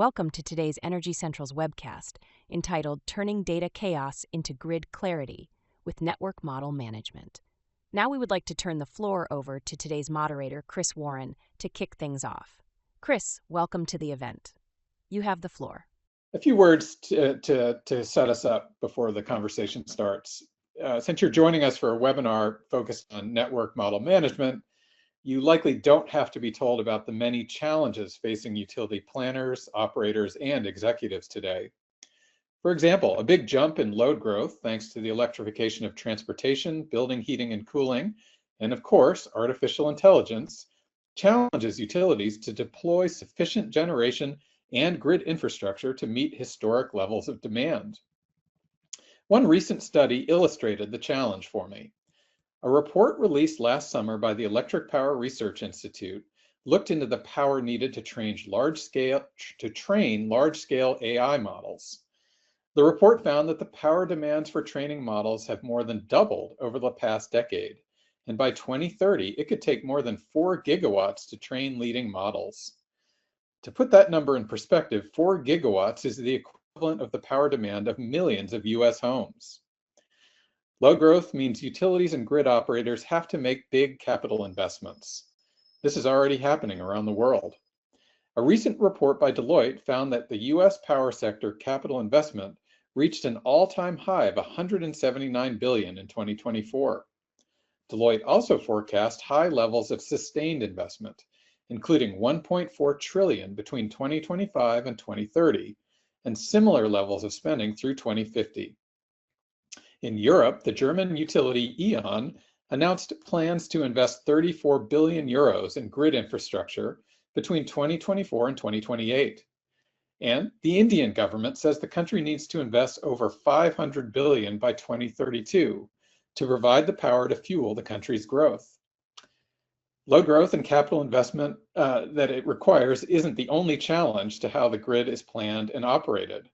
Welcome to today's Energy Central's webcast, entitled Turning Data Chaos into Grid Clarity with Network Model Management. Now we would like to turn the floor over to today's moderator, Chris Warren, to kick things off. Chris, welcome to the event. You have the floor. A few words to set us up before the conversation starts. Since you're joining us for a webinar focused on network model management, you likely don't have to be told about the many challenges facing utility planners, operators, and executives today. For example, a big jump in load growth thanks to the electrification of transportation, building heating and cooling, and of course, artificial intelligence, challenges utilities to deploy sufficient generation and grid infrastructure to meet historic levels of demand. One recent study illustrated the challenge for me. A report released last summer by the Electric Power Research Institute looked into the power needed to train large-scale AI models. The report found that the power demands for training models have more than doubled over the past decade, and by 2030, it could take more than 4 gigawatts to train leading models. To put that number in perspective, 4 gigawatts is the equivalent of the power demand of millions of US homes. Low growth means utilities and grid operators have to make big capital investments. This is already happening around the world. A recent report by Deloitte found that the US power sector capital investment reached an all-time high of $179 billion in 2024. Deloitte also forecast high levels of sustained investment, including $1.4 trillion between 2025 and 2030, and similar levels of spending through 2050. In Europe, the German utility E.ON announced plans to invest 34 billion euros in grid infrastructure between 2024 and 2028. And the Indian government says the country needs to invest over 500 billion by 2032 to provide the power to fuel the country's growth. Low growth and capital investment that it requires isn't the only challenge to how the grid is planned and operated.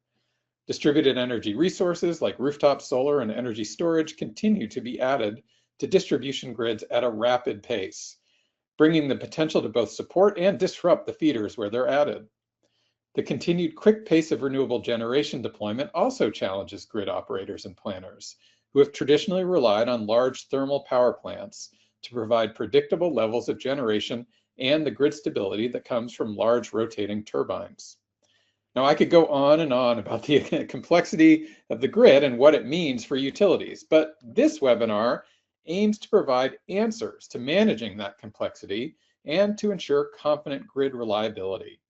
Distributed energy resources like rooftop solar and energy storage continue to be added to distribution grids at a rapid pace, bringing the potential to both support and disrupt the feeders where they're added. The continued quick pace of renewable generation deployment also challenges grid operators and planners, who have traditionally relied on large thermal power plants to provide predictable levels of generation and the grid stability that comes from large rotating turbines. Now, I could go on and on about the complexity of the grid and what it means for utilities, but this webinar aims to provide answers to managing that complexity and to ensure confident grid reliability.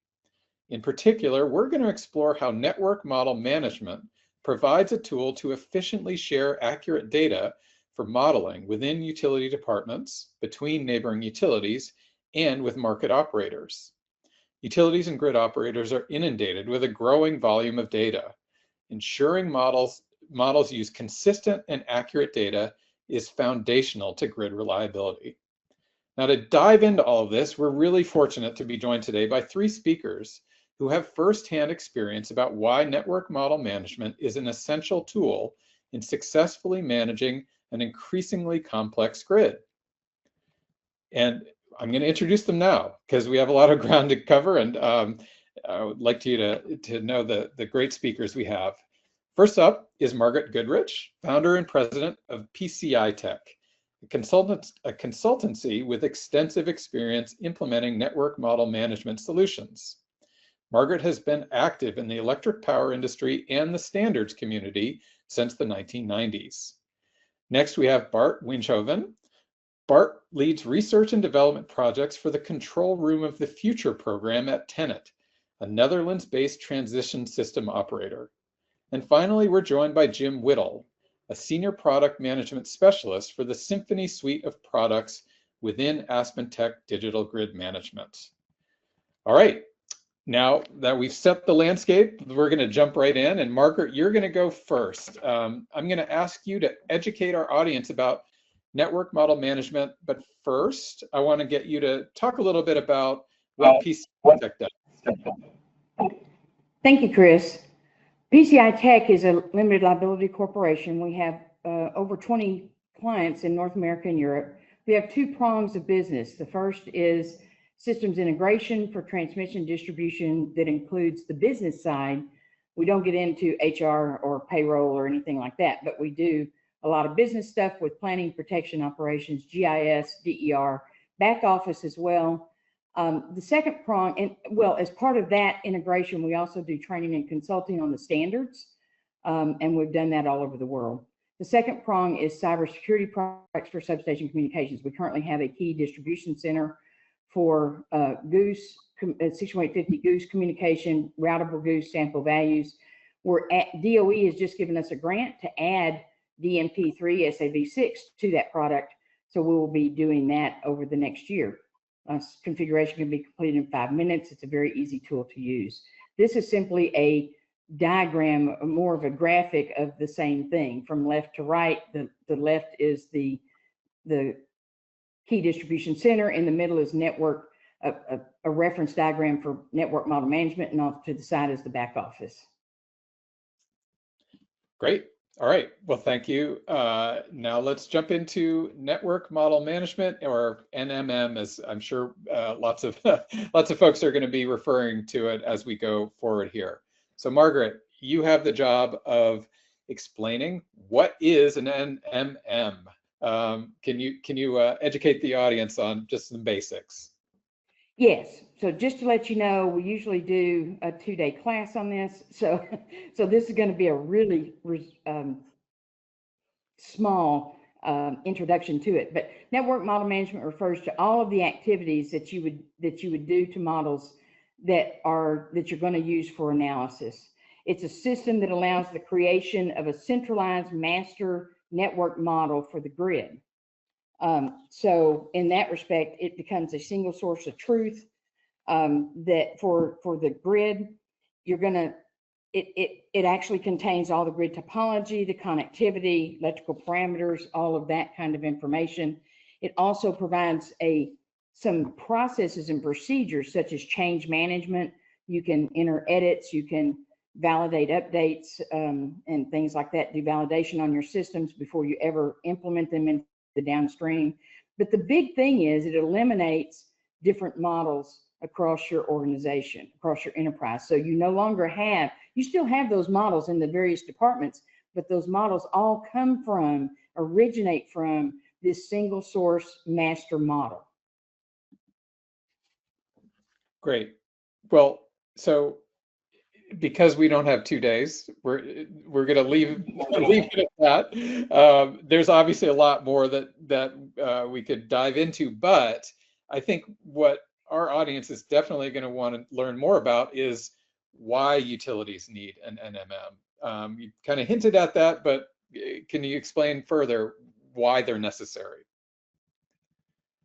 In particular, we're going to explore how network model management provides a tool to efficiently share accurate data for modeling within utility departments, between neighboring utilities, and with market operators. Utilities and grid operators are inundated with a growing volume of data. Ensuring models use consistent and accurate data is foundational to grid reliability. Now, to dive into all of this, we're really fortunate to be joined today by 3 speakers who have firsthand experience about why network model management is an essential tool in successfully managing an increasingly complex grid. And I'm going to introduce them now because we have a lot of ground to cover, and I would like you to know the great speakers we have. First up is Margaret Goodrich, founder and president of PCITek, a consultancy with extensive experience implementing network model management solutions. Margaret has been active in the electric power industry and the standards community since the 1990s. Next, we have Bart Winschoven. Bart leads research and development projects for the Control Room of the Future program at TenneT, a Netherlands-based transition system operator. And finally, we're joined by Jim Whittle, a senior product management specialist for the Symphony suite of products within AspenTech Digital Grid Management. All right, now that we've set the landscape, we're going to jump right in. And Margaret, you're going to go first. I'm going to ask you to educate our audience about network model management, but first, I want to get you to talk a little bit about what PCITek does. Thank you, Chris. PCITek is a limited liability corporation. We have over 20 clients in North America and Europe. We have 2 prongs of business. The first is systems integration for transmission distribution that includes the business side. We don't get into HR or payroll or anything like that, but we do a lot of business stuff with planning, protection, operations, GIS, DER, back office as well. The second prong, and well, as part of that integration, we also do training and consulting on the standards, and we've done that all over the world. The second prong is cybersecurity products for substation communications. We currently have a key distribution center for Goose, 6150 Goose communication, routable Goose sample values. DOE has just given us a grant to add DMP3 SAV6 to that product. So we will be doing that over the next year. Configuration can be completed in 5 minutes. It's a very easy tool to use. This is simply a diagram, more of a graphic of the same thing from left to right. The left is the key distribution center. In the middle is network, a reference diagram for network model management, and off to the side is the back office. Great. All right. Well, thank you. Now let's jump into network model management, or NMM, as I'm sure lots of folks are going to be referring to it as we go forward here. So, Margaret, you have the job of explaining what is an NMM. Can you educate the audience on just some basics? Yes. So just to let you know, we usually do a 2-day class on this. So this is going to be a really small introduction to it. But network model management refers to all of the activities that you would do to models that you're going to use for analysis. It's a system that allows the creation of a centralized master network model for the grid. So in that respect, it becomes a single source of truth that for the grid, it actually contains all the grid topology, the connectivity, electrical parameters, all of that kind of information. It also provides some processes and procedures such as change management. You can enter edits, you can validate updates and things like that, do validation on your systems before you ever implement them in the downstream. But the big thing is it eliminates different models across your organization, across your enterprise. So you no longer have, you still have those models in the various departments, but those models all originate from this single source master model. Great. Well, so because we don't have 2 days, we're going to leave it at that. There's obviously a lot more that we could dive into, but I think what our audience is definitely going to want to learn more about is why utilities need an NMM. You kind of hinted at that, but can you explain further why they're necessary?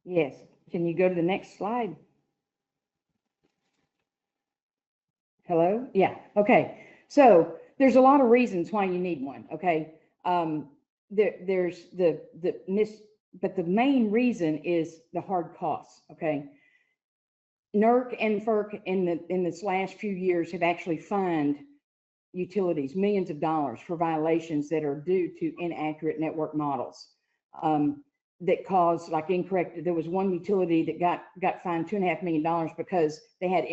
Yes. Can you go to the next slide? Hello? Yeah. Okay. So there's a lot of reasons why you need one. Okay. There's but the main reason is the hard costs. Okay. NERC and FERC in this last few years have actually fined utilities millions of dollars for violations that are due to inaccurate network models that cause like incorrect. There was one utility that got fined $2.5 million because they had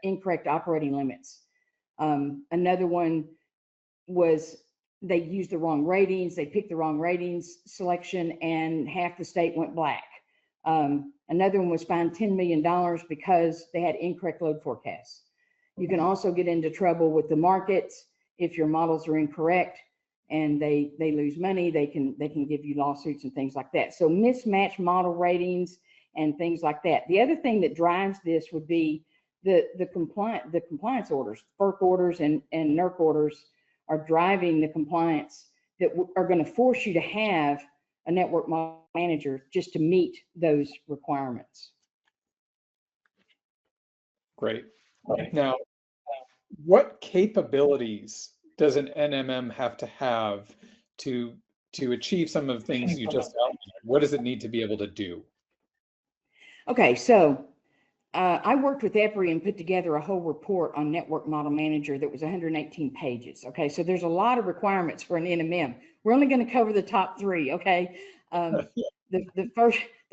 incorrect operating limits. Another one was they used the wrong ratings. They picked the wrong ratings selection, and half the state went black. Another one was fined $10 million because they had incorrect load forecasts. You can also get into trouble with the markets if your models are incorrect and they lose money. They can give you lawsuits and things like that. So mismatched model ratings and things like that. The other thing that drives this would be the compliance orders. FERC orders and NERC orders are driving the compliance that are going to force you to have a network model manager just to meet those requirements. Great. Now, what capabilities does an NMM have to achieve some of the things you just outlined? What does it need to be able to do? Okay, so I worked with EPRI and put together a whole report on Network Model Manager that was 118 pages. Okay, so there's a lot of requirements for an NMM. We're only going to cover the top 3. Okay, the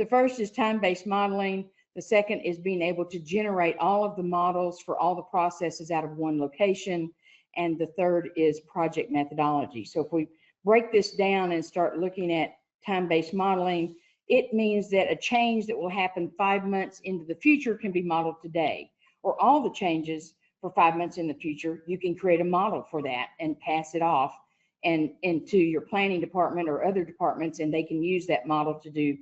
first is time-based modeling. The second is being able to generate all of the models for all the processes out of one location. And the third is project methodology. So if we break this down and start looking at time-based modeling, it means that a change that will happen 5 months into the future can be modeled today, or all the changes for 5 months in the future, you can create a model for that and pass it off and into your planning department or other departments, and they can use that model to do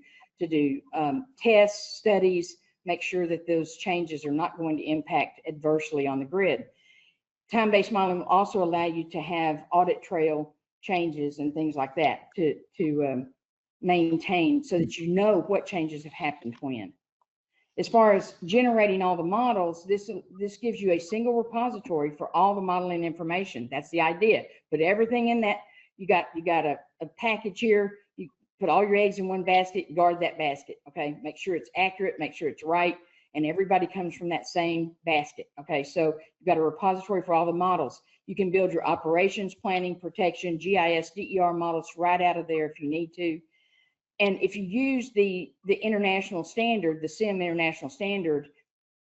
tests, studies, make sure that those changes are not going to impact adversely on the grid. Time-based modeling will also allow you to have audit trail changes and things like that to maintain, so that you know what changes have happened when. As far as generating all the models, this gives you a single repository for all the modeling information. That's the idea. Put everything in that. You got a package here. You put all your eggs in one basket, guard that basket, okay? Make sure it's accurate, make sure it's right, and everybody comes from that same basket, okay? So you've got a repository for all the models. You can build your operations, planning, protection, GIS, DER models right out of there if you need to. And if you use the international standard, the SIM international standard,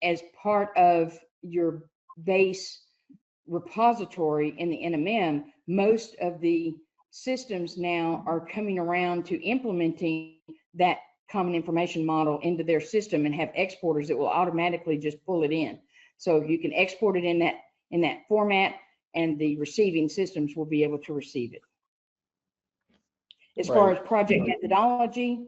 as part of your base repository in the NMM, most of the systems now are coming around to implementing that common information model into their system and have exporters that will automatically just pull it in. So you can export it in that format, and the receiving systems will be able to receive it. As far as project methodology,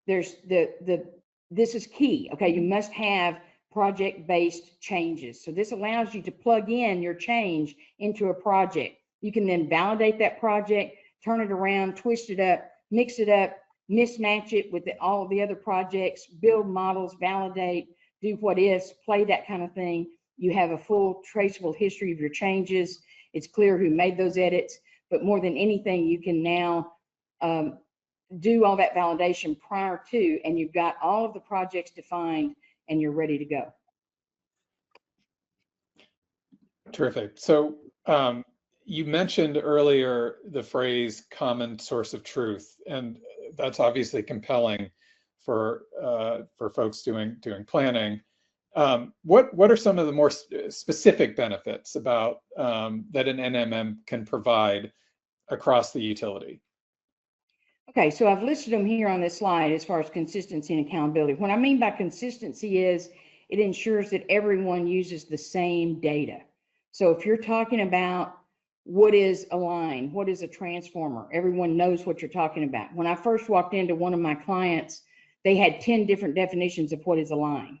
there's this is key. Okay, you must have project-based changes. So this allows you to plug in your change into a project. You can then validate that project, turn it around, twist it up, mix it up, mismatch it with all the other projects, build models, validate, do what is, play that kind of thing. You have a full traceable history of your changes. It's clear who made those edits, but more than anything, you can now do all that validation prior to, and you've got all of the projects defined and you're ready to go. Terrific. So you mentioned earlier the phrase common source of truth, and that's obviously compelling for folks doing planning. What are some of the more specific benefits about that an NMM can provide across the utility? Okay, so I've listed them here on this slide as far as consistency and accountability. What I mean by consistency is it ensures that everyone uses the same data. So if you're talking about what is a line, what is a transformer, everyone knows what you're talking about. When I first walked into one of my clients, they had 10 different definitions of what is a line.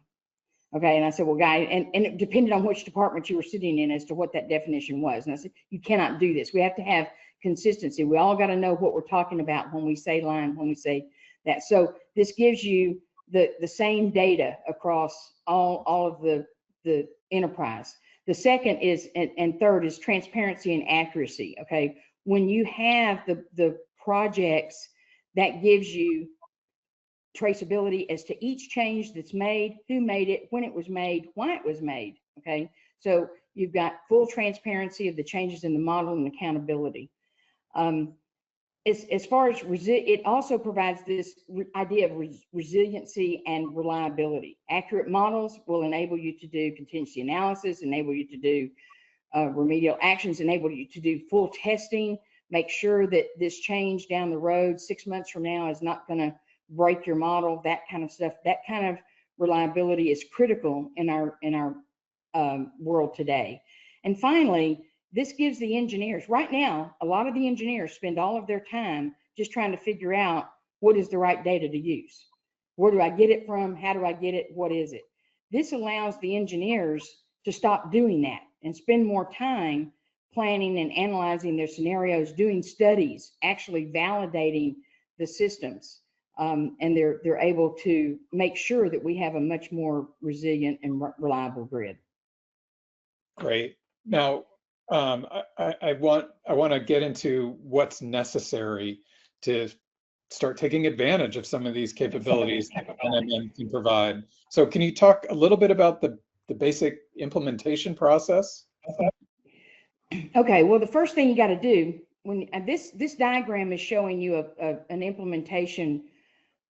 Okay, and I said, well, guy, and it depended on which department you were sitting in as to what that definition was. And I said, you cannot do this. We have to have consistency. We all got to know what we're talking about when we say line, when we say that. So this gives you the same data across all of the enterprise. The second is, and third is transparency and accuracy. Okay, when you have the projects, that gives you traceability as to each change that's made, who made it, when it was made, why it was made. Okay, so you've got full transparency of the changes in the model and accountability. As far as it also provides this idea of resiliency and reliability. Accurate models will enable you to do contingency analysis, enable you to do remedial actions, enable you to do full testing, make sure that this change down the road 6 months from now is not going to break your model, that kind of stuff. That kind of reliability is critical in our world today. And finally, this gives the engineers, right now, a lot of the engineers spend all of their time just trying to figure out what is the right data to use. Where do I get it from? How do I get it? What is it? This allows the engineers to stop doing that and spend more time planning and analyzing their scenarios, doing studies, actually validating the systems. And they're able to make sure that we have a much more resilient and reliable grid. Great. Now, I want to get into what's necessary to start taking advantage of some of these capabilities that NMM can provide. So can you talk a little bit about the basic implementation process? Okay, well, the first thing you got to do, when this diagram is showing you an implementation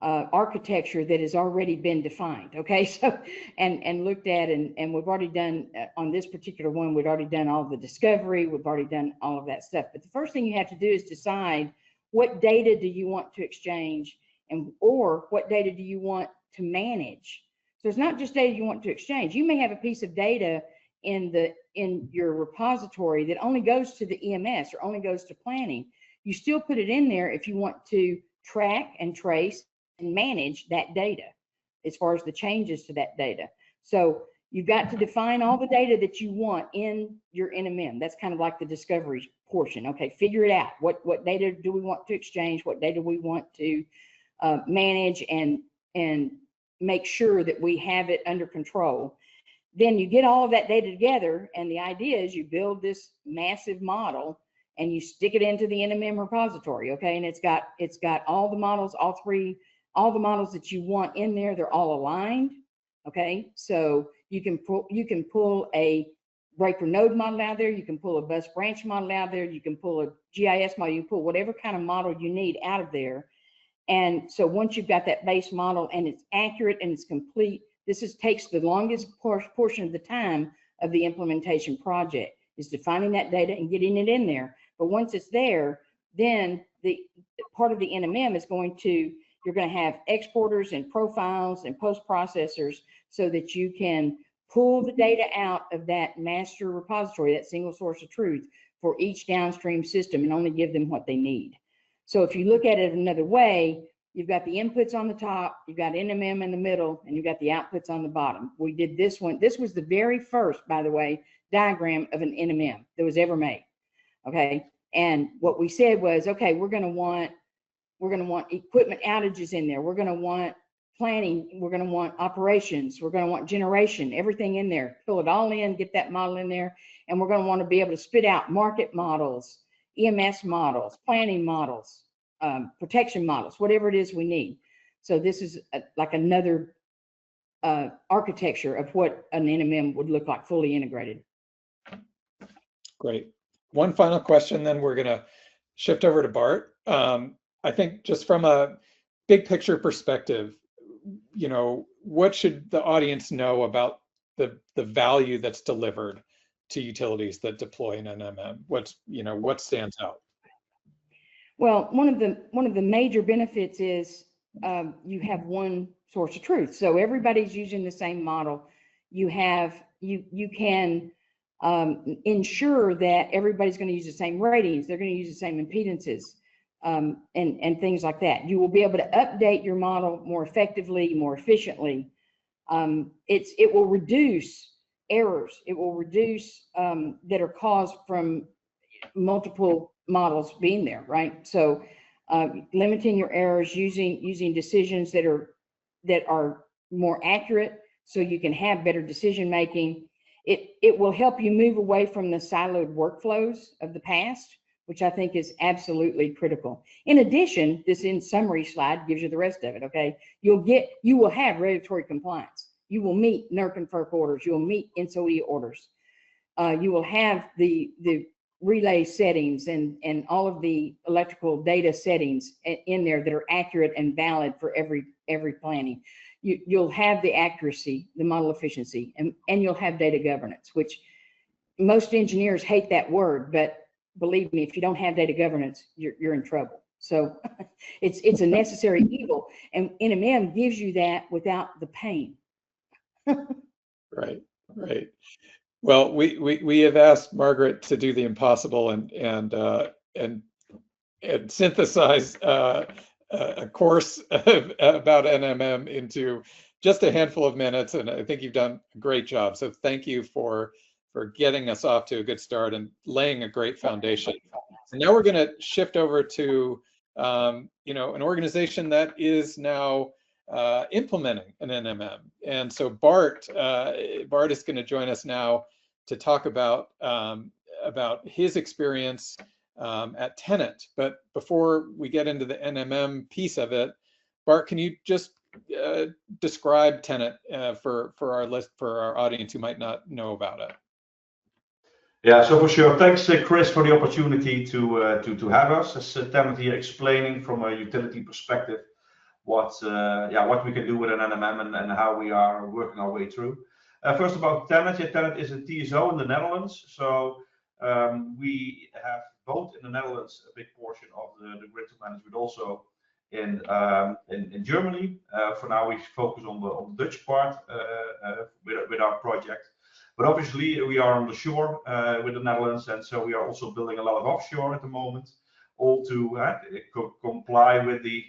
architecture that has already been defined. Okay, so and looked at, and we've already done on this particular one, we've already done all the discovery, we've already done all of that stuff. But the first thing you have to do is decide what data do you want to exchange, or what data do you want to manage. So it's not just data you want to exchange. You may have a piece of data in your repository that only goes to the EMS or only goes to planning. You still put it in there if you want to track and trace and manage that data as far as the changes to that data. So you've got to define all the data that you want in your NMM. That's kind of like the discovery portion. Okay, figure it out. What data do we want to exchange? What data we want to manage and make sure that we have it under control. Then you get all of that data together, and the idea is you build this massive model and you stick it into the NMM repository. Okay, and it's got all the models, all the models that you want in there. They're all aligned. Okay, so you can pull a breaker node model out there, you can pull a bus branch model out there, you can pull a GIS model, you can pull whatever kind of model you need out of there. And so once you've got that base model and it's accurate and it's complete, takes the longest portion of the time of the implementation project, is defining that data and getting it in there. But once it's there, then the part of the NMM is you're going to have exporters and profiles and post processors so that you can pull the data out of that master repository, that single source of truth, for each downstream system, and only give them what they need. So if you look at it another way, you've got the inputs on the top, you've got NMM in the middle, and you've got the outputs on the bottom. We did this one. This was the very first, by the way, diagram of an NMM that was ever made. Okay, and what we said was, okay, we're going to want equipment outages in there. We're going to want planning. We're going to want operations. We're going to want generation. Everything in there. Fill it all in. Get that model in there, and we're going to want to be able to spit out market models, EMS models, planning models, protection models, whatever it is we need. So this is like another architecture of what an NMM would look like, fully integrated. Great. One final question, then we're going to shift over to Bart. I think just from a big picture perspective, what should the audience know about the value that's delivered to utilities that deploy an NMM? What stands out? Well, one of the major benefits is you have one source of truth. So everybody's using the same model. You can ensure that everybody's going to use the same ratings. They're going to use the same impedances, and things like that. You will be able to update your model more effectively, more efficiently. It will reduce errors. It will reduce that are caused from multiple models being there, right? So limiting your errors, using decisions that are more accurate, so you can have better decision making. It will help you move away from the siloed workflows of the past, which I think is absolutely critical. In addition, this in summary slide gives you the rest of it. Okay, you will have regulatory compliance. You will meet NERC and FERC orders. You will meet NSOE orders. You will have the relay settings and all of the electrical data settings in there that are accurate and valid for every planning. You'll have the accuracy, the model efficiency, and you'll have data governance, which most engineers hate that word, but believe me, if you don't have data governance, you're in trouble. So it's a necessary evil, and NMM gives you that without the pain. Right. Well, we have asked Margaret to do the impossible and synthesize a course about NMM into just a handful of minutes, and I think you've done a great job. So thank you for getting us off to a good start and laying a great foundation. And now we're going to shift over to an organization that is now implementing an NMM. And so Bart is going to join us now to talk about his experience at TenneT. But before we get into the NMM piece of it, Bart, can you just describe TenneT for our audience who might not know about it? Yeah, so for sure. Thanks, Chris, for the opportunity to have us, as TenneT here explaining from a utility perspective. what we can do with an NMM and how we are working our way through. First about TenneT. TenneT is a TSO in the Netherlands, so we have both in the Netherlands a big portion of the grid to manage, but also in Germany. For now, we focus on the Dutch part with our project. But obviously, we are on the shore with the Netherlands, and so we are also building a lot of offshore at the moment, all to comply with the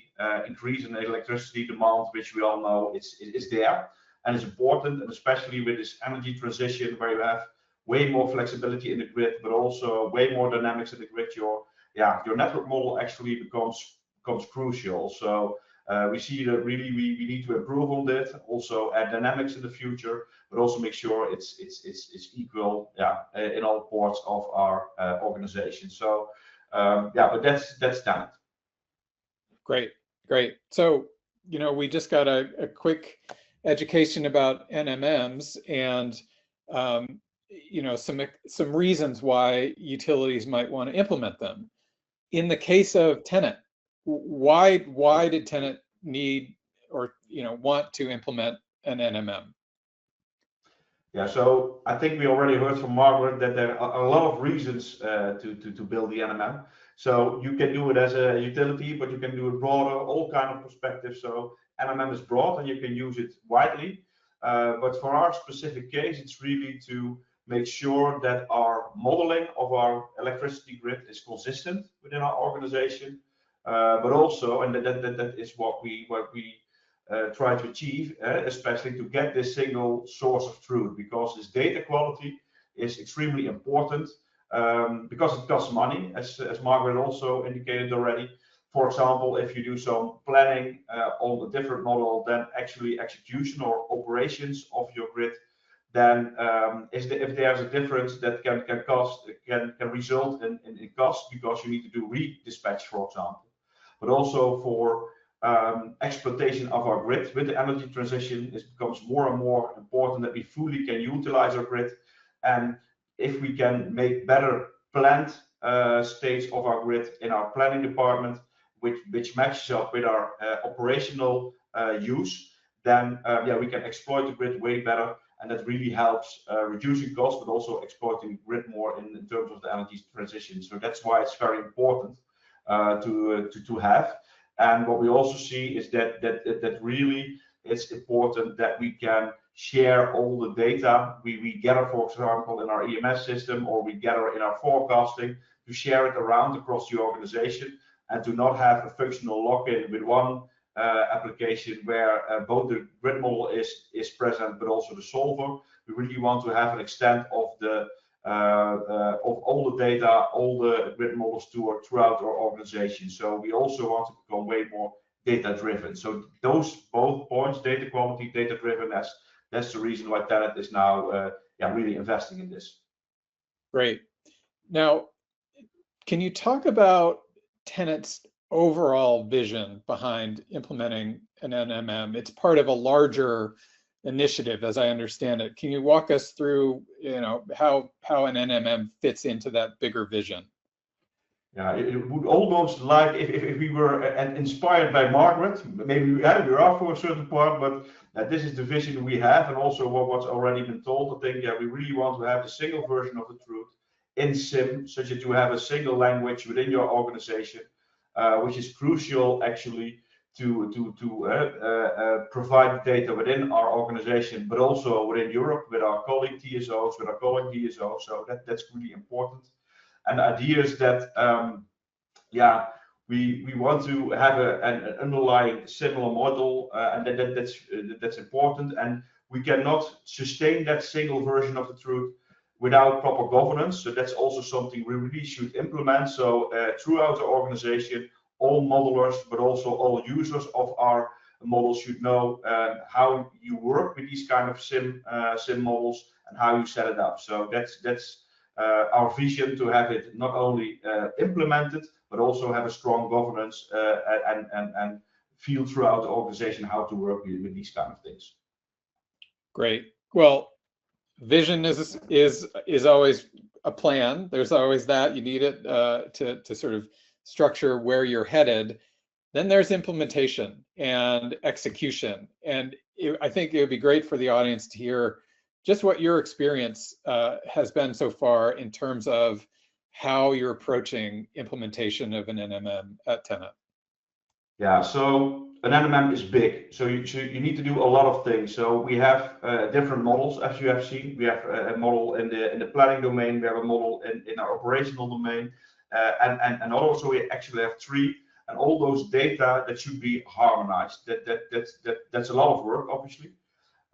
increase in electricity demand, which we all know is there and is important, and especially with this energy transition where you have way more flexibility in the grid, but also way more dynamics in the grid. Your network model actually becomes crucial. So we see that really we need to improve on that, also add dynamics in the future, but also make sure it's equal in all parts of our organization. So but that's TenneT. Great. So, we just got a quick education about NMMs and, some reasons why utilities might want to implement them. In the case of TenneT, why did TenneT need or want to implement an NMM? Yeah, so I think we already heard from Margaret that there are a lot of reasons to build the NMM. So you can do it as a utility, but you can do it broader, all kind of perspectives. So NMM is broad and you can use it widely. But for our specific case, it's really to make sure that our modeling of our electricity grid is consistent within our organization. But also, and that is what we try to achieve, especially to get this single source of truth, because this data quality is extremely important, because it costs money, as Margaret also indicated already. For example, if you do some planning on a different model than actually execution or operations of your grid, then if there's a difference that can result in cost, because you need to do redispatch, for example. But also for exploitation of our grid with the energy transition, it becomes more and more important that we fully can utilize our grid. And if we can make better planned states of our grid in our planning department, which matches up with our operational use, then we can exploit the grid way better, and that really helps reducing costs, but also exploiting the grid more in terms of the energy transition. So that's why it's very important to have. And what we also see is that really it's important that we can share all the data we gather, for example, in our EMS system, or we gather in our forecasting, to share it around across the organization, and to not have a functional lock-in with one application where both the grid model is present, but also the solver. We really want to have an extent of the of all the data, all the grid models throughout our organization. So we also want to become way more data driven. So those both points, data quality, data driven, that's the reason why TenneT is now really investing in this. Great. Now, can you talk about TenneT's overall vision behind implementing an NMM? It's part of a larger initiative, as I understand it. Can you walk us through, how an NMM fits into that bigger vision? Yeah, it would almost like if we were inspired by Margaret, maybe we are for a certain part, but this is the vision we have, and also what's already been told. I think we really want to have a single version of the truth in SIM, such that you have a single language within your organization, which is crucial actually to provide data within our organization, but also within Europe with our colleague TSOs, with our colleague DSOs. So that's really important. And the idea is that we want to have an underlying similar model, and that's important. And we cannot sustain that single version of the truth without proper governance. So that's also something we really should implement. So throughout the organization, all modelers, but also all users of our models should know how you work with these kind of SIM models and how you set it up. So that's our vision, to have it not only implemented, but also have a strong governance and feel throughout the organization how to work with these kind of things. Great. Well, vision is always a plan. There's always that. You need it to sort of structure where you're headed. Then there's implementation and execution. And I think it would be great for the audience to hear just what your experience has been so far in terms of how you're approaching implementation of an NMM at TenneT. Yeah, so an NMM is big, so you need to do a lot of things. So we have different models, as you have seen. We have a model in the planning domain. We have a model in our operational domain, and also we actually have three. And all those data that should be harmonized. That's a lot of work, obviously.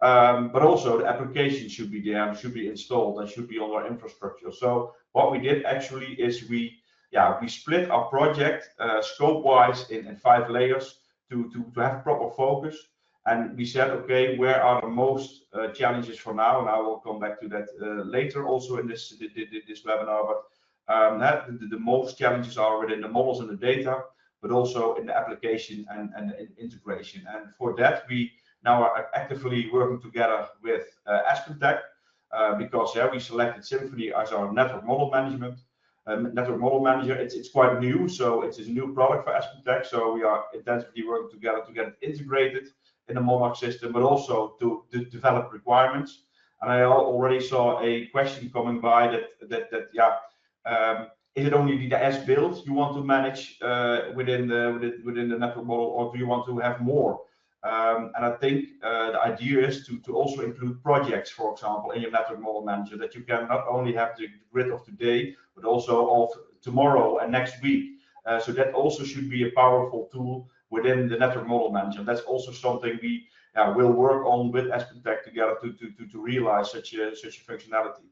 But also the application should be there, should be installed, and should be on our infrastructure. So what we did actually is we split our project scope-wise in 5 layers to have proper focus. And we said, okay, where are the most challenges for now? And I will come back to that later also in this webinar. But the most challenges are within the models and the data, but also in the application and integration. And for that, we now are actively working together with Attendees because we selected Symphony as our network model management. Network model manager, it's quite new, so it's a new product for Attendees. So we are intensively working together to get it integrated in the Monarch system, but also to develop requirements. And I already saw a question coming by is it only the S build you want to manage within the network model, or do you want to have more? And I think the idea is to also include projects, for example, in your network model manager, that you can not only have the grid of today, but also of tomorrow and next week. So that also should be a powerful tool within the network model manager. That's also something we will work on with Attendees together to realize such a functionality.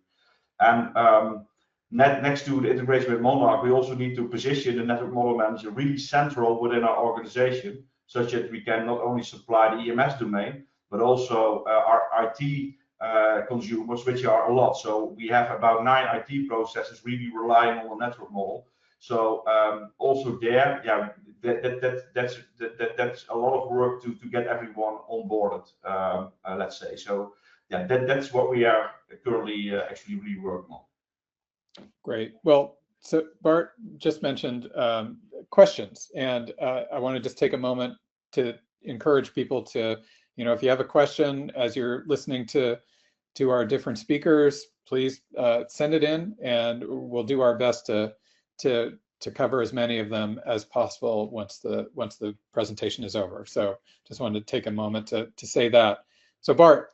And next to the integration with Monarch, we also need to position the network model manager really central within our organization, such that we can not only supply the EMS domain, but also our IT consumers, which are a lot. So we have about 9 IT processes really relying on the network model. So also there, that's a lot of work to get everyone onboarded, let's say. So that's what we are currently actually really working on. Great. Well, so Bart just mentioned questions, and I want to just take a moment to encourage people to, if you have a question as you're listening to our different speakers, please send it in, and we'll do our best to cover as many of them as possible once the presentation is over. So just wanted to take a moment to say that. So Bart,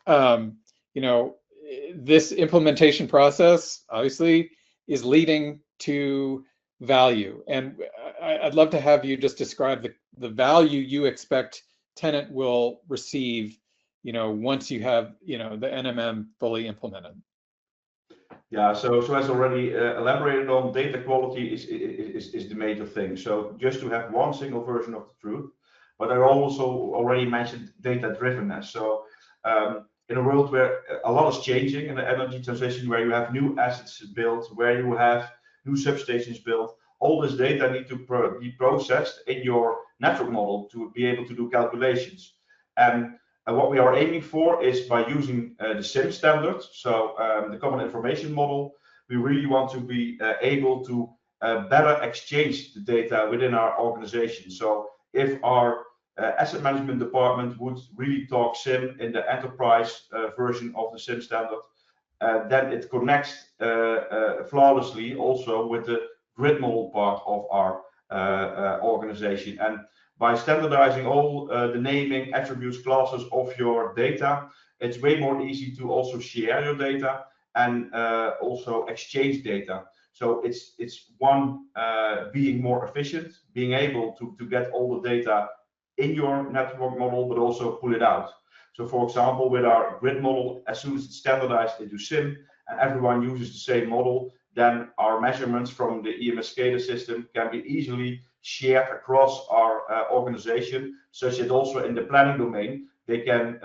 this implementation process obviously is leading to value, and I'd love to have you just describe the value you expect TenneT will receive, once you have, the NMM fully implemented. Yeah, so as already elaborated on, data quality is the major thing. So just to have one single version of the truth, but I also already mentioned data drivenness. So in a world where a lot is changing in the energy transition, where you have new assets built, where you have new substations built, all this data need to be processed in your network model to be able to do calculations. And what we are aiming for is by using the SIM standard, so the Common Information Model, we really want to be able to better exchange the data within our organization. So if our asset management department would really talk SIM in the enterprise version of the SIM standard, then it connects flawlessly also with the grid model part of our organization. And by standardizing all the naming, attributes, classes of your data, it's way more easy to also share your data and also exchange data. So it's one, being more efficient, being able to get all the data in your network model, but also pull it out. So for example, with our grid model, as soon as it's standardized into SIM and everyone uses the same model, then our measurements from the EMS SCADA system can be easily shared across our organization, such that also in the planning domain, they can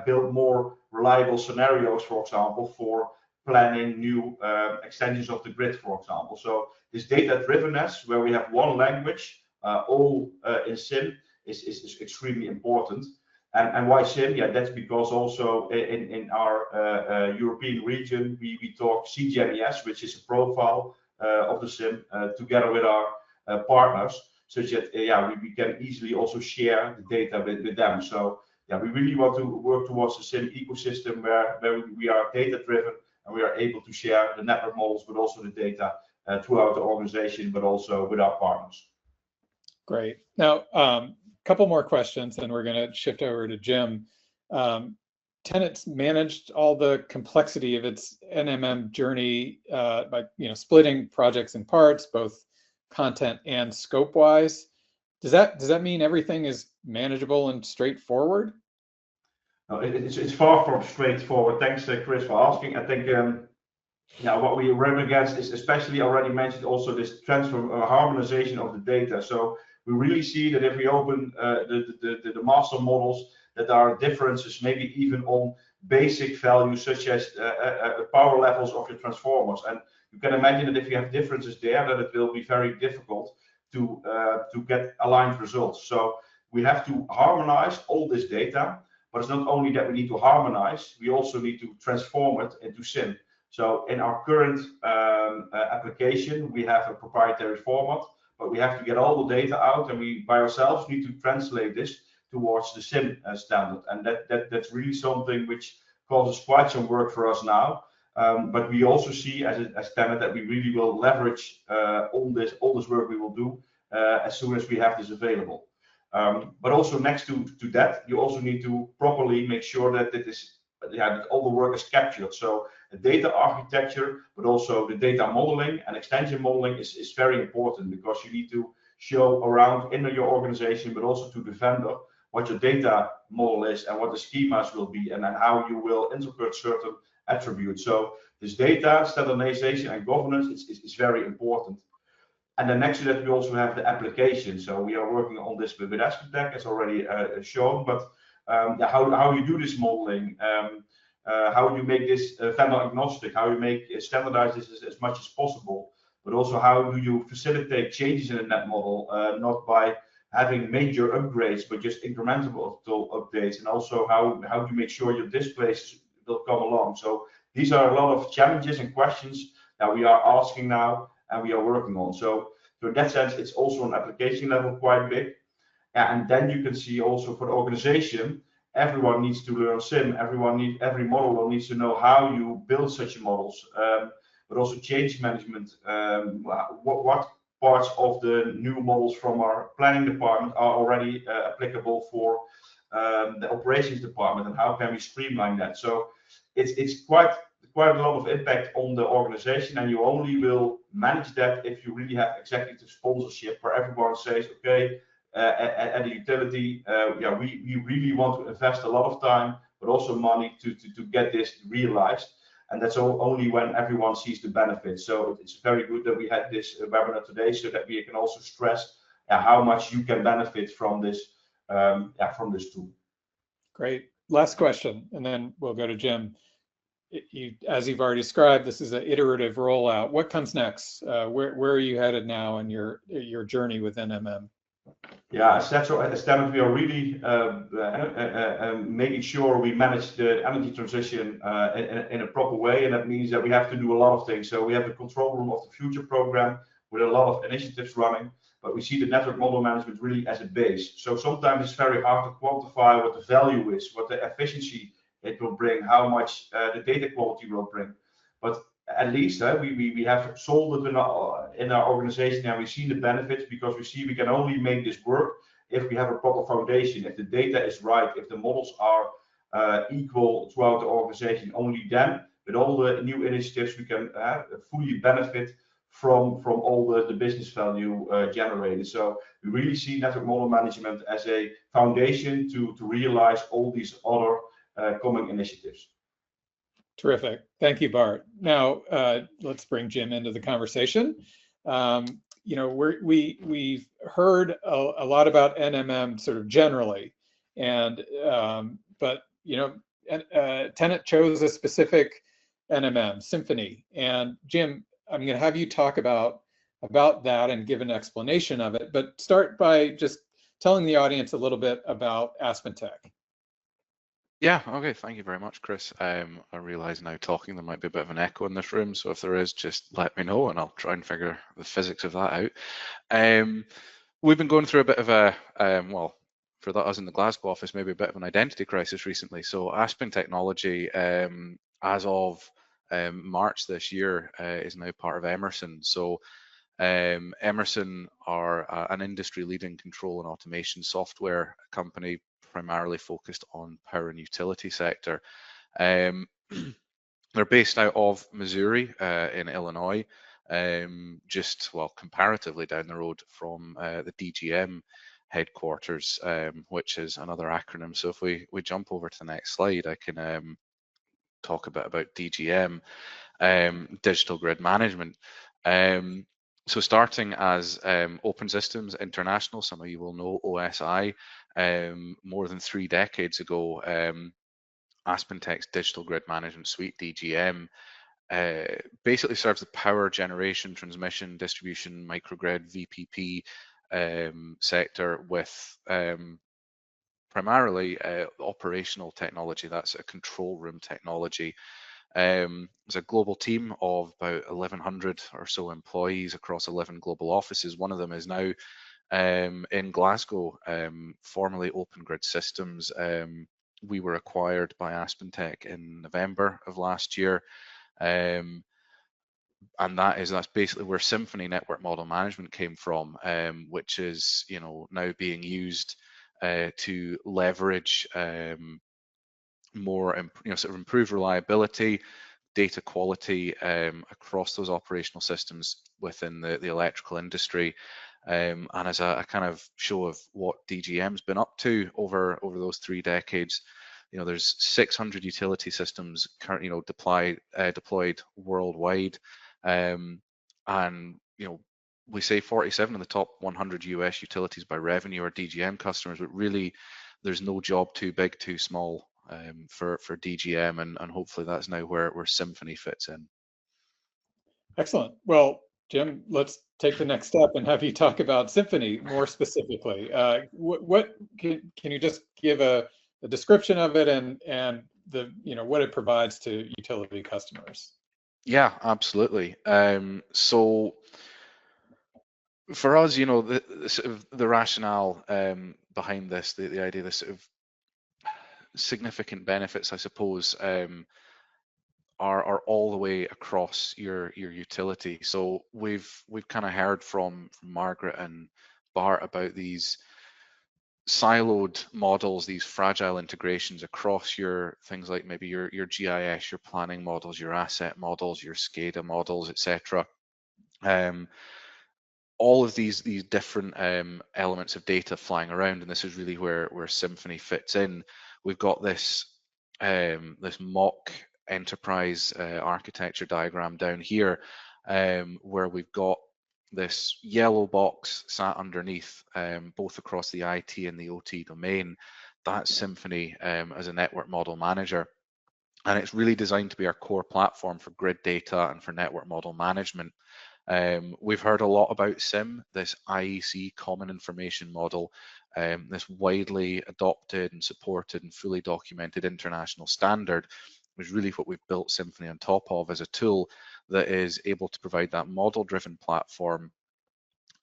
build more reliable scenarios, for example, for planning new extensions of the grid, for example. So this data drivenness, where we have one language, all in SIM, is extremely important. And why SIM? Yeah, that's because also in our European region, we talk CGMES, which is a profile of the SIM together with our partners. such that we can easily also share the data with them. So we really want to work towards the SIM ecosystem where we are data driven and we are able to share the network models, but also the data throughout the organization, but also with our partners. Great. Now, couple more questions, and we're going to shift over to Jim. TenneT's managed all the complexity of its NMM journey by splitting projects in parts, both content and scope-wise. Does that mean everything is manageable and straightforward? No, it's far from straightforward. Thanks, Chris, for asking. I think what we run against is, especially already mentioned, also this transfer harmonization of the data. So we really see that if we open the master models, that there are differences, maybe even on basic values such as power levels of your transformers. And you can imagine that if you have differences there, that it will be very difficult to get aligned results. So we have to harmonize all this data, but it's not only that we need to harmonize, we also need to transform it into SIM. So in our current application, we have a proprietary format, but we have to get all the data out, and we by ourselves need to translate this towards the SIM standard. And that's really something which causes quite some work for us now. But we also see as TenneT that we really will leverage all this work we will do as soon as we have this available. But also next to that, you also need to properly make sure that that all the work is captured. So the data architecture, but also the data modeling and extension modeling is very important, because you need to show around in your organization, but also to the vendor, what your data model is and what the schemas will be, and then how you will interpret certain attributes. So this data standardization and governance is very important. And then next to that, we also have the application. So we are working on this with PCITek, as already shown. But how you do this modeling, how you make this vendor agnostic, how you make standardize this as much as possible, but also how do you facilitate changes in the net model, not by having major upgrades, but just incremental updates, and also how do you make sure your displays will come along. So these are a lot of challenges and questions that we are asking now and we are working on. So in that sense, it's also on application level quite big. And then you can see also for the organization, everyone needs to learn SIM. Every model needs to know how you build such models, but also change management. What parts of the new models from our planning department are already applicable for the operations department, and how can we streamline that? So it's quite a lot of impact on the organization, and you only will manage that if you really have executive sponsorship, where everyone says, okay, at the utility, we really want to invest a lot of time, but also money to get this realized. And that's only when everyone sees the benefits. So it's very good that we had this webinar today, so that we can also stress how much you can benefit from this tool. Great. Last question, and then we'll go to Jim. As you've already described, this is an iterative rollout. What comes next? Where are you headed now in your journey with NMM? Yeah, as TenneT, we are really making sure we manage the energy transition in a proper way, and that means that we have to do a lot of things. So we have the control room of the future program with a lot of initiatives running, but we see the network model management really as a base. So sometimes it's very hard to quantify what the value is, what the efficiency it will bring, how much the data quality will bring. But at least we have solved it in our organization, and we see the benefits, because we see we can only make this work if we have a proper foundation, if the data is right, if the models are equal throughout the organization. Only then, with all the new initiatives, we can fully benefit from all the business value generated. So we really see network model management as a foundation to realize all these other coming initiatives. Terrific. Thank you, Bart. Now, let's bring Jim into the conversation. We've heard a lot about NMM sort of generally, and but TenneT chose a specific NMM, Symphony. And Jim, I'm going to have you talk about that and give an explanation of it. But start by just telling the audience a little bit about AspenTech. Yeah, okay, thank you very much, Chris. I realize now talking there might be a bit of an echo in this room, so if there is, just let me know and I'll try and figure the physics of that out. We've been going through a bit of a, well, for us in the Glasgow office, maybe a bit of an identity crisis recently. So Aspen Technology, as of March this year, is now part of Emerson. So Emerson are an industry-leading control and automation software company, primarily focused on power and utility sector. They're based out of Missouri in Illinois, just, well, comparatively down the road from the DGM headquarters, which is another acronym. So if we jump over to the next slide, I can talk a bit about DGM, Digital Grid Management. So starting as Open Systems International, some of you will know OSI, more than 3 decades ago, AspenTech's Digital Grid Management Suite, DGM, basically serves the power generation, transmission, distribution, microgrid, VPP sector with primarily operational technology. That's a control room technology. There's a global team of about 1,100 or so employees across 11 global offices. One of them is now in Glasgow, formerly Open Grid Systems. We were acquired by AspenTech in November of last year. And that's basically where Symphony Network Model Management came from, which is now being used to leverage more, sort of improve reliability, data quality across those operational systems within the electrical industry. And as a kind of show of what DGM's been up to over those 3 decades, there's 600 utility systems currently deployed worldwide, and we say 47 of the top 100 US utilities by revenue are DGM customers, but really there's no job too big, too small for DGM, and hopefully that's now where Symphony fits in. Excellent. Well, Jim, let's take the next step and have you talk about Symphony more specifically. What can you just give a description of it and the what it provides to utility customers? Yeah, absolutely. So for us, the sort of the rationale behind this, the idea, the sort of significant benefits, I suppose, are all the way across your utility. So we've kind of heard from Margaret and Bart about these siloed models, these fragile integrations across your things like maybe your GIS, your planning models, your asset models, your SCADA models, etc. All of these different elements of data flying around, and this is really where Symphony fits in. We've got this this mock enterprise architecture diagram down here, where we've got this yellow box sat underneath, both across the IT and the OT domain. That's Symphony as a network model manager, and it's really designed to be our core platform for grid data and for network model management. We've heard a lot about SIM, this IEC Common Information Model, this widely adopted and supported and fully documented international standard, which is really what we've built Symphony on top of, as a tool that is able to provide that model-driven platform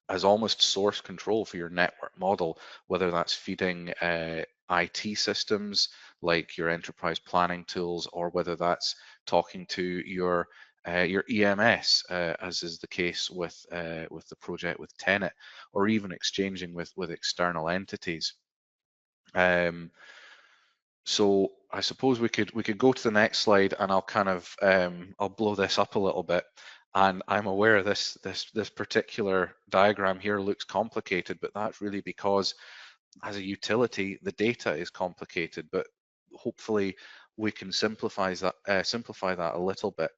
as almost source control for your network model, whether that's feeding IT systems like your enterprise planning tools, or whether that's talking to your EMS, as is the case with the project with TenneT, or even exchanging with external entities. So I suppose we could go to the next slide, and I'll kind of I'll blow this up a little bit. And I'm aware this particular diagram here looks complicated, but that's really because as a utility, the data is complicated, but hopefully we can simplify that a little bit.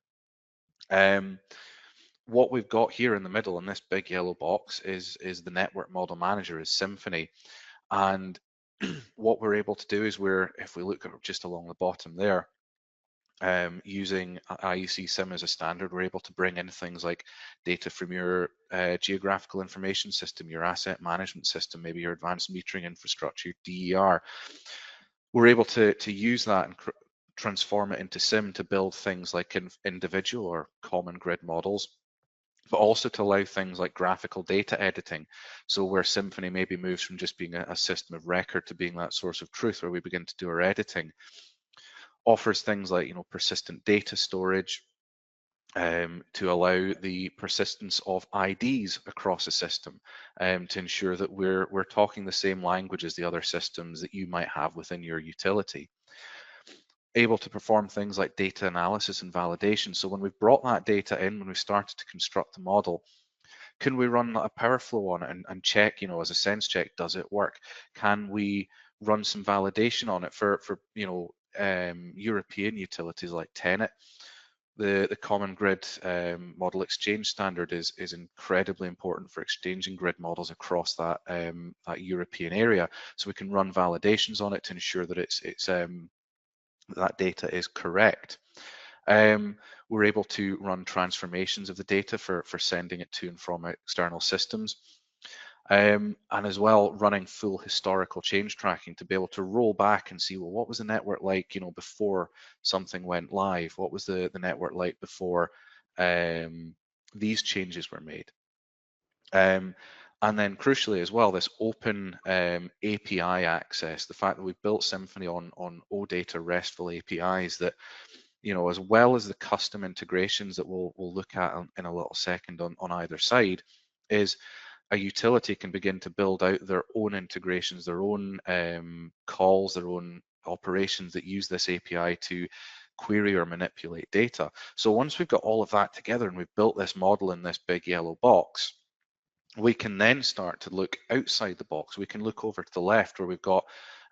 What we've got here in the middle in this big yellow box is the network model manager, is Symphony. And what we're able to do is if we look at just along the bottom there, using IEC SIM as a standard, we're able to bring in things like data from your geographical information system, your asset management system, maybe your advanced metering infrastructure, your DER. We're able to use that and transform it into SIM to build things like individual or common grid models, but also to allow things like graphical data editing. So where Symphony maybe moves from just being a system of record to being that source of truth where we begin to do our editing, offers things like, you know, persistent data storage, to allow the persistence of IDs across a system, to ensure that we're talking the same language as the other systems that you might have within your utility. Able to perform things like data analysis and validation. So when we've brought that data in, when we started to construct the model, can we run a power flow on it and check, you know, as a sense check, does it work? Can we run some validation on it for you know, European utilities like TenneT? The Common Grid Model Exchange Standard is incredibly important for exchanging grid models across that that European area. So we can run validations on it to ensure that that data is correct. We're able to run transformations of the data for sending it to and from external systems. And as well, running full historical change tracking to be able to roll back and see, well, what was the network like, you know, before something went live? What was the network like before these changes were made? And then crucially as well, this open API access, the fact that we've built Symphony on OData RESTful APIs that, you know, as well as the custom integrations that we'll look at in a little second on either side, is a utility can begin to build out their own integrations, their own calls, their own operations that use this API to query or manipulate data. So once we've got all of that together and we've built this model in this big yellow box, we can then start to look outside the box. We can look over to the left where we've got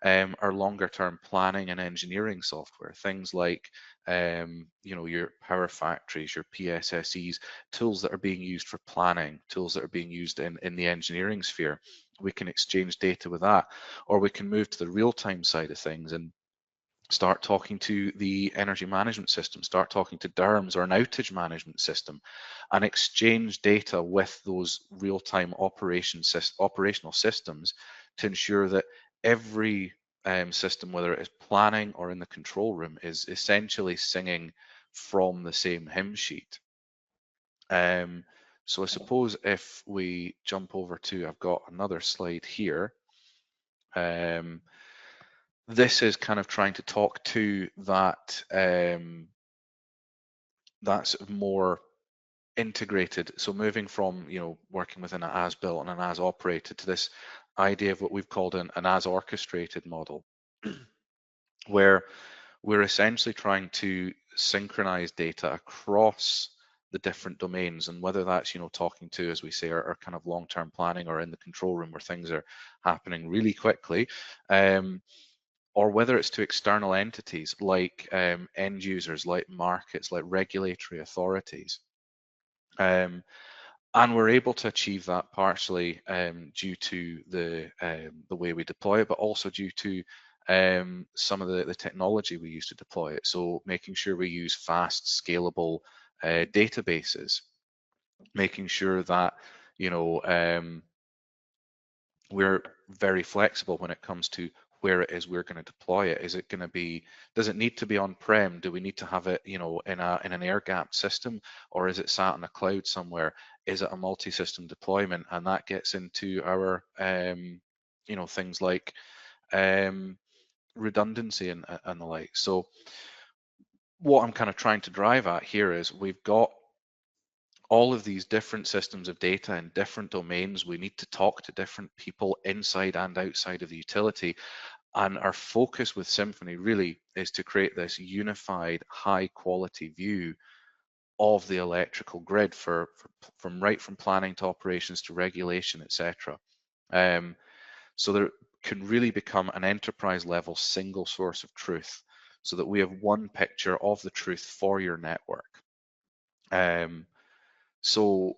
our longer term planning and engineering software, things like you know, your power factories, your PSSEs, tools that are being used for planning, tools that are being used in the engineering sphere. We can exchange data with that, or we can move to the real-time side of things and start talking to the energy management system, start talking to DERMS or an outage management system, and exchange data with those real-time operational systems to ensure that every system, whether it is planning or in the control room, is essentially singing from the same hymn sheet. So I suppose if we jump over to, I've got another slide here. This is kind of trying to talk to that that sort of more integrated. So moving from, you know, working within an as built and an as operated to this idea of what we've called an as orchestrated model, where we're essentially trying to synchronize data across the different domains, and whether that's, you know, talking to, as we say, our kind of long-term planning, or in the control room where things are happening really quickly, or whether it's to external entities like end users, like markets, like regulatory authorities. And we're able to achieve that partially due to the way we deploy it, but also due to some of the technology we use to deploy it. So making sure we use fast, scalable databases, making sure that, you know, we're very flexible when it comes to where it is we're going to deploy it. Is it going to be, does it need to be on-prem? Do we need to have it, you know, in an air-gapped system, or is it sat in a cloud somewhere? Is it a multi-system deployment? And that gets into our, you know, things like redundancy and the like. So what I'm kind of trying to drive at here is we've got all of these different systems of data in different domains. We need to talk to different people inside and outside of the utility. And our focus with Symphony really is to create this unified, high quality view of the electrical grid from right from planning to operations to regulation, etc. So there can really become an enterprise level single source of truth, so that we have one picture of the truth for your network. So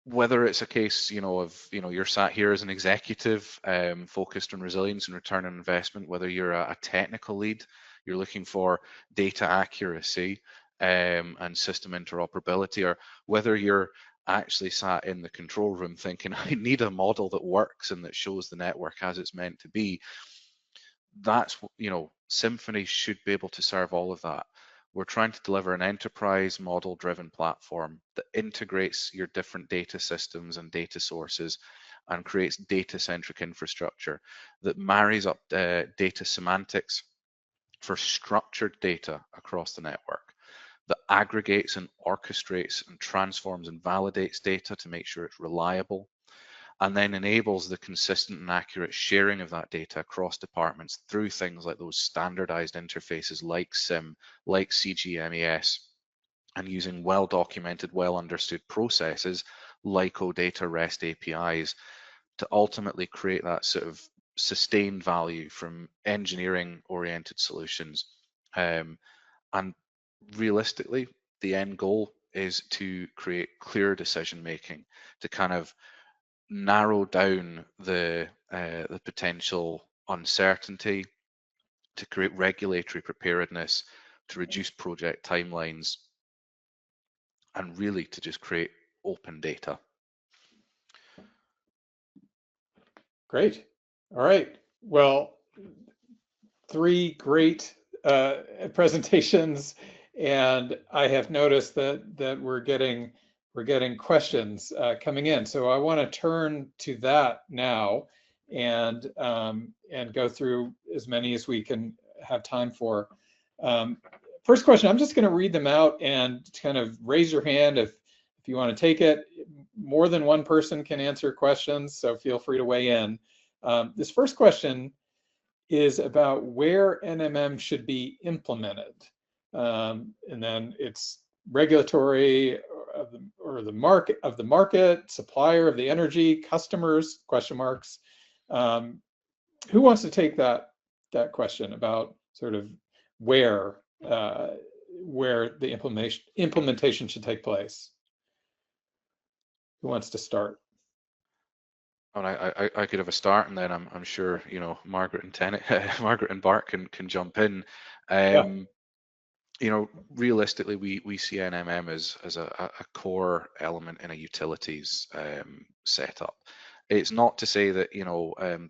whether it's a case, you know, of, you know, you're sat here as an executive focused on resilience and return on investment, whether you're a technical lead, you're looking for data accuracy and system interoperability, or whether you're actually sat in the control room thinking, I need a model that works and that shows the network as it's meant to be. That's, you know, Symphony should be able to serve all of that. We're trying to deliver an enterprise model-driven platform that integrates your different data systems and data sources and creates data-centric infrastructure that marries up data semantics for structured data across the network, that aggregates and orchestrates and transforms and validates data to make sure it's reliable, and then enables the consistent and accurate sharing of that data across departments through things like those standardized interfaces like SIM, like CGMES, and using well-documented, well-understood processes like OData REST APIs to ultimately create that sort of sustained value from engineering-oriented solutions. And realistically, the end goal is to create clear decision-making, to kind of narrow down the potential uncertainty, to create regulatory preparedness, to reduce project timelines, and really to just create open data. Great. All right. Well, 3 great presentations, and I have noticed that we're getting questions coming in. So I want to turn to that now and go through as many as we can have time for. First question, I'm just going to read them out and kind of raise your hand if you want to take it. More than one person can answer questions, so feel free to weigh in. This first question is about where NMM should be implemented. And then it's regulatory or the market, supplier of the energy, customers, question marks. Who wants to take that question about sort of where the implementation should take place? Who wants to start? Well, I could have a start, and then I'm sure Margaret and TenneT, Margaret and Bart can jump in. Yeah. Realistically, we see NMM as a core element in a utilities setup. It's not to say that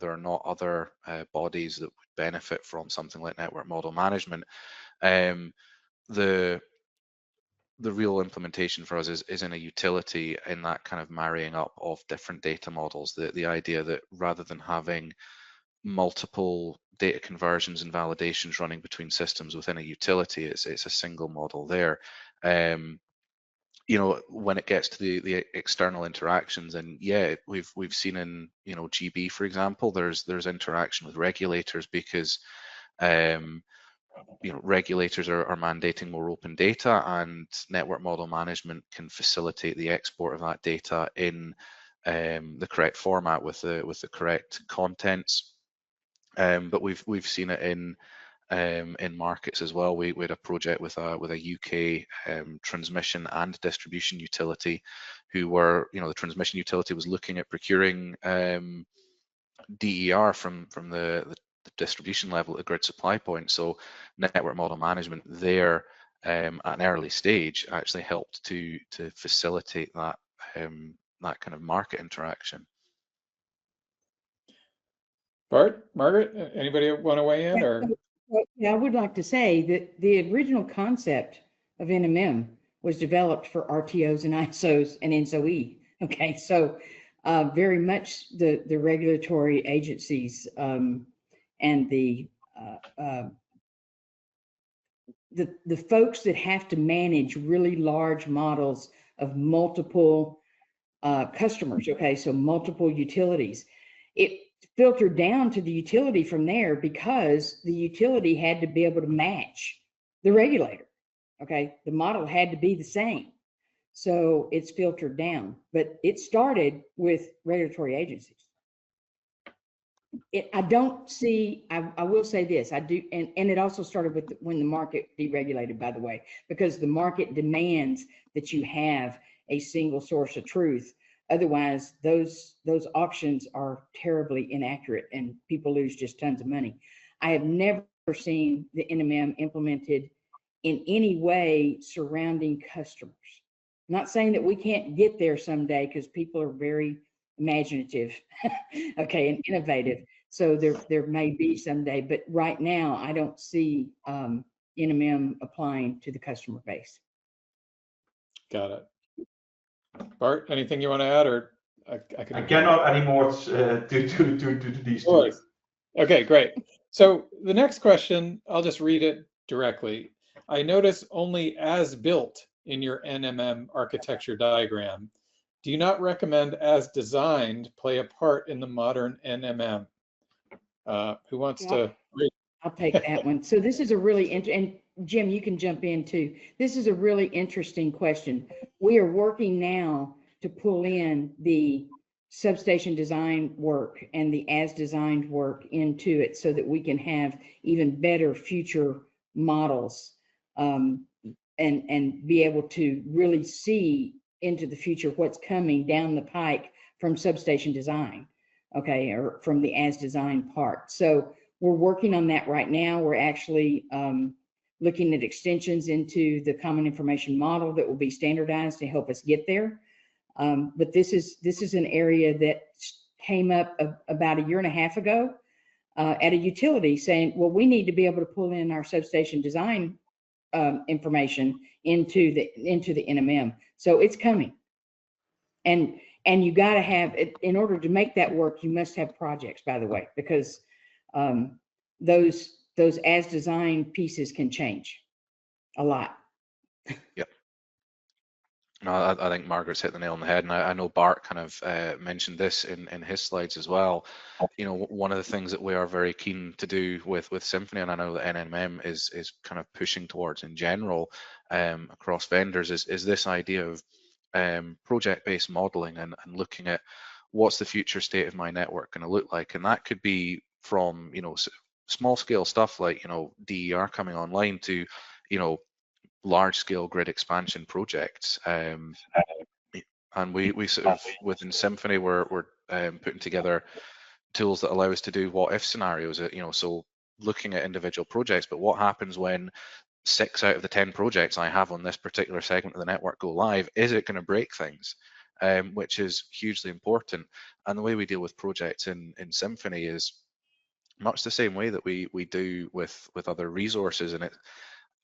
there are not other bodies that would benefit from something like network model management. The real implementation for us is in a utility, in that kind of marrying up of different data models. The idea that rather than having multiple data conversions and validations running between systems within a utility, it's a single model there. When it gets to the external interactions, and yeah, we've seen in GB, for example, there's interaction with regulators because regulators are mandating more open data, and network model management can facilitate the export of that data in the correct format with the correct contents. But we've seen it in markets as well. We had a project with a UK transmission and distribution utility, who were the transmission utility was looking at procuring DER from the distribution level at the grid supply point. So network model management there at an early stage actually helped to facilitate that that kind of market interaction. Bart, Margaret, anybody want to weigh in? Or yeah, I would like to say that the original concept of NMM was developed for RTOs and ISOs and NSOE. Okay, so very much the regulatory agencies and the folks that have to manage really large models of multiple customers. Okay, so multiple utilities. It filtered down to the utility from there because the utility had to be able to match the regulator. Okay, the model had to be the same. So it's filtered down, but it started with regulatory agencies. I don't see, I will say this, I do, and it also started with when the market deregulated, by the way, because the market demands that you have a single source of truth. Otherwise, those auctions are terribly inaccurate and people lose just tons of money. I have never seen the NMM implemented in any way surrounding customers. I'm not saying that we can't get there someday, because people are very imaginative, okay, and innovative. So there may be someday, but right now I don't see NMM applying to the customer base. Got it. Bart, anything you want to add, or I can? I cannot anymore to these two. Okay, great. So the next question, I'll just read it directly. I notice only as built in your NMM architecture diagram. Do you not recommend as designed play a part in the modern NMM? Who wants to read? I'll take that one. So this is a really interesting, and Jim, you can jump in too. This is a really interesting question. We are working now to pull in the substation design work and the as designed work into it so that we can have even better future models and be able to really see into the future what's coming down the pike from substation design, okay, or from the as designed part. So we're working on that right now. We're actually looking at extensions into the common information model that will be standardized to help us get there. But this is an area that came up about a year and a half ago at a utility saying, well, we need to be able to pull in our substation design information into the NMM. So it's coming. And you got to have it in order to make that work. You must have projects, by the way, because those as designed pieces can change a lot. Yep. No, I think Margaret's hit the nail on the head, and I know Bart kind of mentioned this in his slides as well. You know, one of the things that we are very keen to do with Symphony, and I know that NMM is kind of pushing towards in general across vendors, is this idea of project-based modeling and looking at what's the future state of my network going to look like, and that could be from, you know, small scale stuff like, you know, DER coming online to, you know, large scale grid expansion projects. And we sort of within Symphony we're putting together tools that allow us to do what if scenarios, you know, so looking at individual projects, but what happens when 6 out of the 10 projects I have on this particular segment of the network go live? Is it going to break things? Which is hugely important. And the way we deal with projects in Symphony is much the same way that we do with other resources, and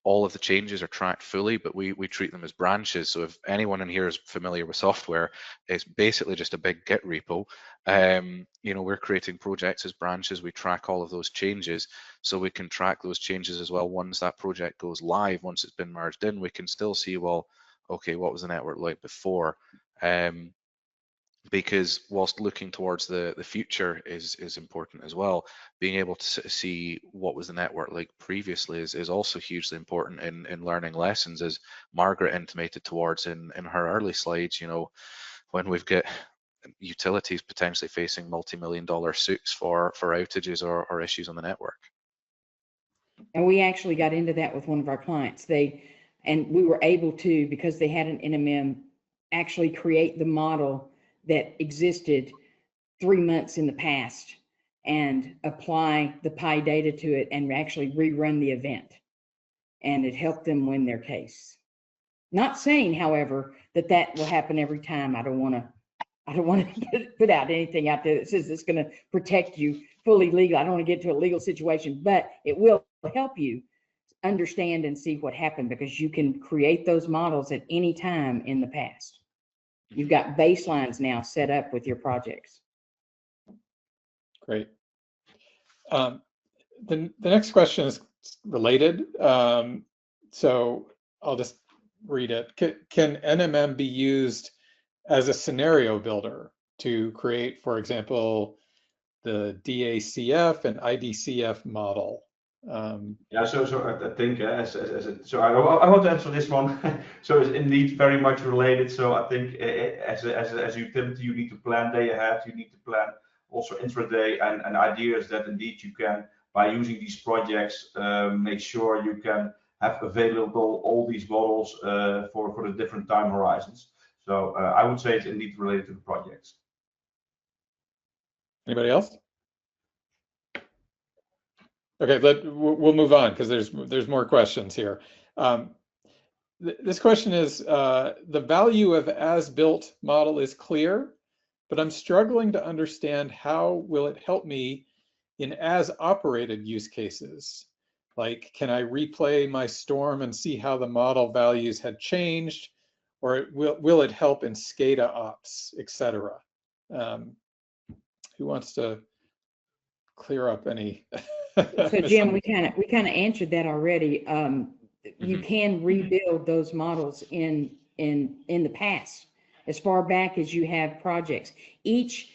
all of the changes are tracked fully, but we treat them as branches. So if anyone in here is familiar with software, it's basically just a big Git repo. You know, we're creating projects as branches. We track all of those changes, so we can track those changes as well. Once that project goes live, once it's been merged in, we can still see, well, okay, what was the network like before? Because whilst looking towards the future is important as well, being able to see what was the network like previously is also hugely important in learning lessons, as Margaret intimated towards in her early slides. You know, when we've got utilities potentially facing multi-million-dollar suits for outages or issues on the network. And we actually got into that with one of our clients. And we were able to, because they had an NMM, actually create the model that existed 3 months in the past and apply the PI data to it and actually rerun the event. And it helped them win their case. Not saying, however, that will happen every time. I don't want to put out anything out there that says it's going to protect you fully legal. I don't want to get to a legal situation, but it will help you understand and see what happened, because you can create those models at any time in the past. You've got baselines now set up with your projects. Great. The next question is related. So I'll just read it. Can NMM be used as a scenario builder to create, for example, the DACF and IDCF model? Yeah, so I think so I want to answer this one. So it's indeed very much related. So I think as a utility, you need to plan day ahead. You need to plan also intraday, and ideas that indeed you can, by using these projects, make sure you can have available all these models for the different time horizons. So I would say it's indeed related to the projects. Anybody else? Okay, we'll move on because there's more questions here. This question is, the value of as-built model is clear, but I'm struggling to understand how will it help me in as-operated use cases. Like, can I replay my storm and see how the model values had changed, or will it help in SCADA ops, etc.? Who wants to clear up any? So Jim, we kind of answered that already. You can rebuild those models in the past, as far back as you have projects. Each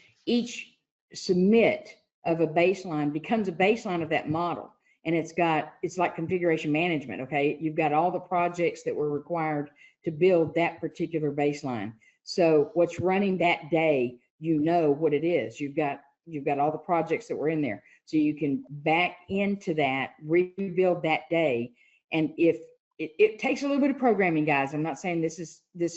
submit of a baseline becomes a baseline of that model, and it's like configuration management. Okay, you've got all the projects that were required to build that particular baseline. So what's running that day, you know what it is. You've got all the projects that were in there, so you can back into that, rebuild that day. And if it takes a little bit of programming, guys, I'm not saying this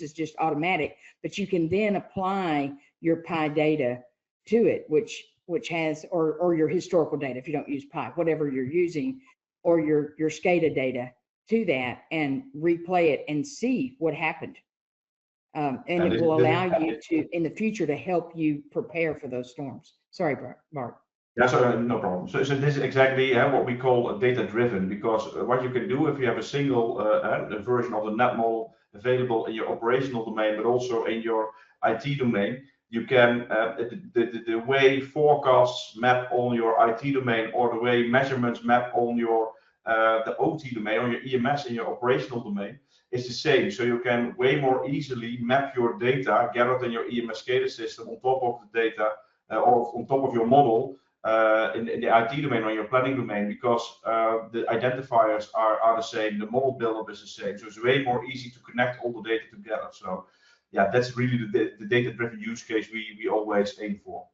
is just automatic, but you can then apply your Pi data to it, which has, or your historical data, if you don't use Pi, whatever you're using, or your SCADA data to that, and replay it and see what happened. And it will allow you to, in the future, to help you prepare for those storms. Sorry, Bart. Yeah, so no problem. So this is exactly what we call a data-driven, because what you can do if you have a single version of the net model available in your operational domain, but also in your IT domain, you can, the way forecasts map on your IT domain, or the way measurements map on your the OT domain, or your EMS in your operational domain, is the same. So you can way more easily map your data gathered in your EMS SCADA system on top of the data, or on top of your model, in the IT domain or your planning domain, because the identifiers are the same, the model buildup is the same. So it's way more easy to connect all the data together. So yeah, that's really the data-driven use case we always aim for.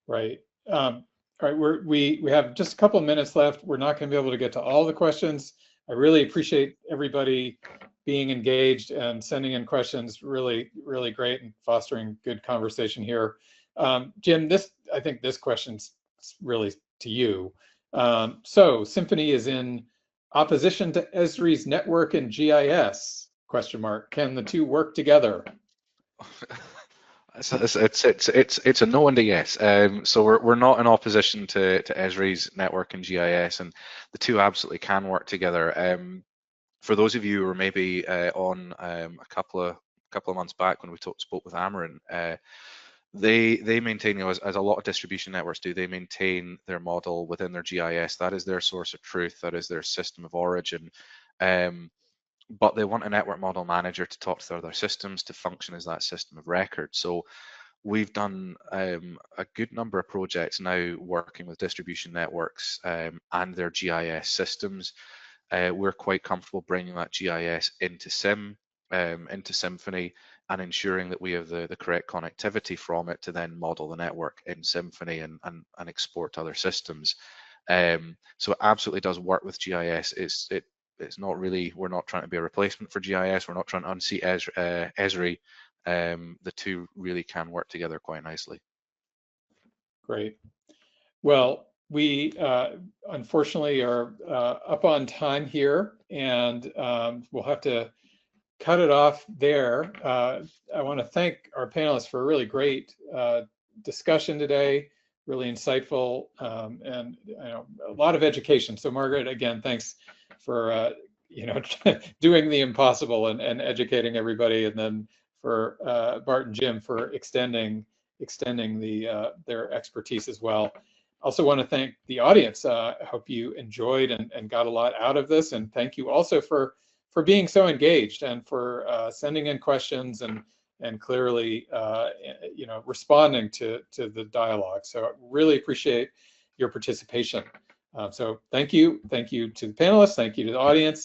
Right. All right, we have just a couple of minutes left. We're not going to be able to get to all the questions. I really appreciate everybody being engaged and sending in questions. Really, really great, and fostering good conversation here. Jim, I think this question's really to you. So Symphony is in opposition to Esri's network and GIS, ? Can the two work together? It's a no and a yes. So we're not in opposition to Esri's network and GIS, and the two absolutely can work together. For those of you who were maybe on a couple of months back when we spoke with Amarin, they maintain, as a lot of distribution networks do, they maintain their model within their GIS. That is their source of truth. That is their system of origin. But they want a network model manager to talk to their other systems, to function as that system of record. So we've done a good number of projects now working with distribution networks and their GIS systems. We're quite comfortable bringing that GIS into Symphony, and ensuring that we have the correct connectivity from it to then model the network in Symphony and export to other systems. So it absolutely does work with GIS. It's not really, we're not trying to be a replacement for GIS. We're not trying to unseat Esri. The two really can work together quite nicely. Great. Well, we unfortunately are up on time here, and we'll have to cut it off there. I want to thank our panelists for a really great discussion today, really insightful, and a lot of education. So Margaret, again, thanks for doing the impossible and educating everybody, and then for Bart and Jim for extending their expertise as well. Also want to thank the audience. I hope you enjoyed and got a lot out of this, and thank you also for being so engaged and for sending in questions and clearly responding to the dialogue. So I really appreciate your participation. So thank you to the panelists, thank you to the audience.